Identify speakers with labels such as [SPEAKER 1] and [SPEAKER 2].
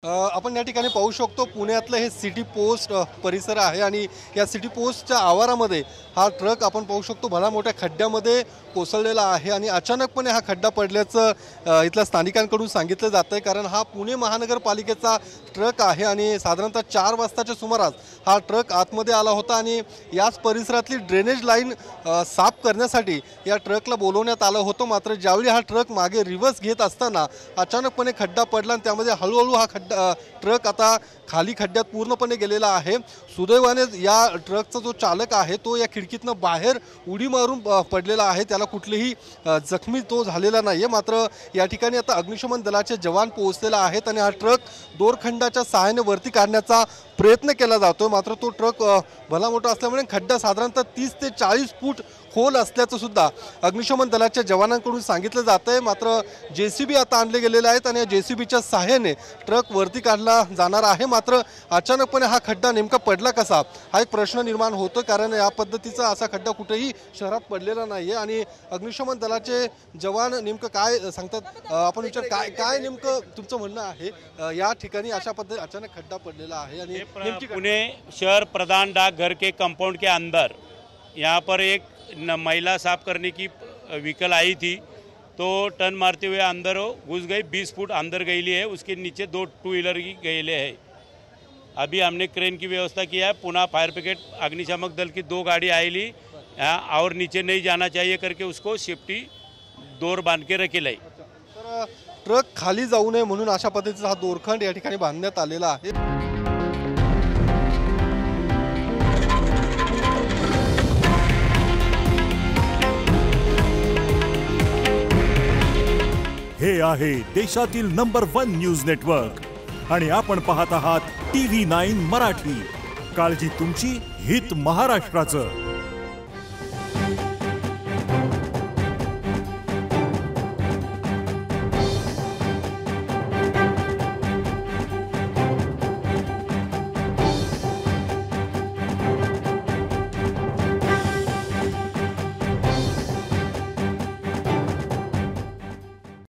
[SPEAKER 1] आपण या ठिकाणी पाहू शकतो पुण्यातलं हे सिटी पोस्ट परिसर आहे आणि या सिटी पोस्टच्या आवारामध्ये हा ट्रक आपण पाहू शकतो भला मोठ्या खड्ड्यामध्ये कोसळलेला आहे आणि अचानकपणे हा खड्डा पडल्याचं इथल्या स्थानिकांकडून सांगितलं जातं आहे। कारण हा पुणे महानगरपालिकेचा ट्रक आहे आणि साधारणतः 4 वाजताच्या सुमारास हा ट्रक आतमध्ये आला होता आणि याच परिसरातली ड्रेनेज लाईन साफ करण्यासाठी या ट्रकला बोलवण्यात आलं होतं। मात्र ज्यावेळी हा ट्रक मागे रिव्हर्स घेत असताना अचानकपणे खड्डा पडला आणि त्यामध्ये हळूहळू हा ट्रक आता खाली खड्ड्यात पूर्णपणे गेलेला आहे। सुदैवाने या ट्रकचा जो चालक आहे तो या खिडकीतनं बाहेर उडी मारून पडलेला आहे, त्याला कुठलीही जखमी तो झालेला नाहीये। मात्र या ठिकाणी आता अग्निशमन दलाचे जवान पोहोचलेले आहेत आणि हा ट्रक दोरखंडाच्या सहाय्याने वरती काढण्याचा प्रयत्न केला जातोय। मात्र तो ट्रक भला मोठा असल्यामुळे खड्डा साधारणतः 30 ते 40 फूट खोल असल्याचं सुद्धा अग्निशमन दलाच्या जवानांकडून सांगितलं जातंय। मात्र जेसीबी आता आणले गेलेले आहेत आणि या जेसीबीच्या सहाय्याने ट्रक वरती काढला जाणार आहे। मात्र अचानकपणे हा खड्डा नेमका पडला कसा हा एक प्रश्न निर्माण होतो, कारण या पद्धतीचा असा खड्डा कुठेही शहरात पडलेला नाहीये आणि अग्निशमन दलाचे जवान नेमकं काय सांगतात आपण विचार काय नेमकं तुमचं म्हणणं आहे या ठिकाणी अशा पद्धती अचानक खड्डा पडलेला आहे आणि
[SPEAKER 2] पुणे शहर प्रधान डाकघर के कंपाउंड के अंदर यहाँ पर एक महिला साफ करने की व्हीकल आई थी तो टर्न मारते हुए अंदर घुस गई, 20 फुट अंदर गईली है। उसके नीचे 2 टू व्हीलर की गईले है। अभी हमने क्रेन की व्यवस्था किया है। पुनः फायर ब्रिगेड अग्निशामक दल की 2 गाड़ी आईली और नीचे नहीं जाना चाहिए करके उसको सेफ्टी दोर बांध के रखेल।
[SPEAKER 1] तर ट्रक खाली जाऊ नये म्हणून अशा पद्धतीचा हा दोरखंड या ठिकाणी बांधण्यात आलेला आहे।
[SPEAKER 3] हे आहे देशातील नंबर 1 न्यूज नेटवर्क आणि आपण पाहत आहात TV9 मराठी। काळजी तुमची, हित महाराष्ट्राचं।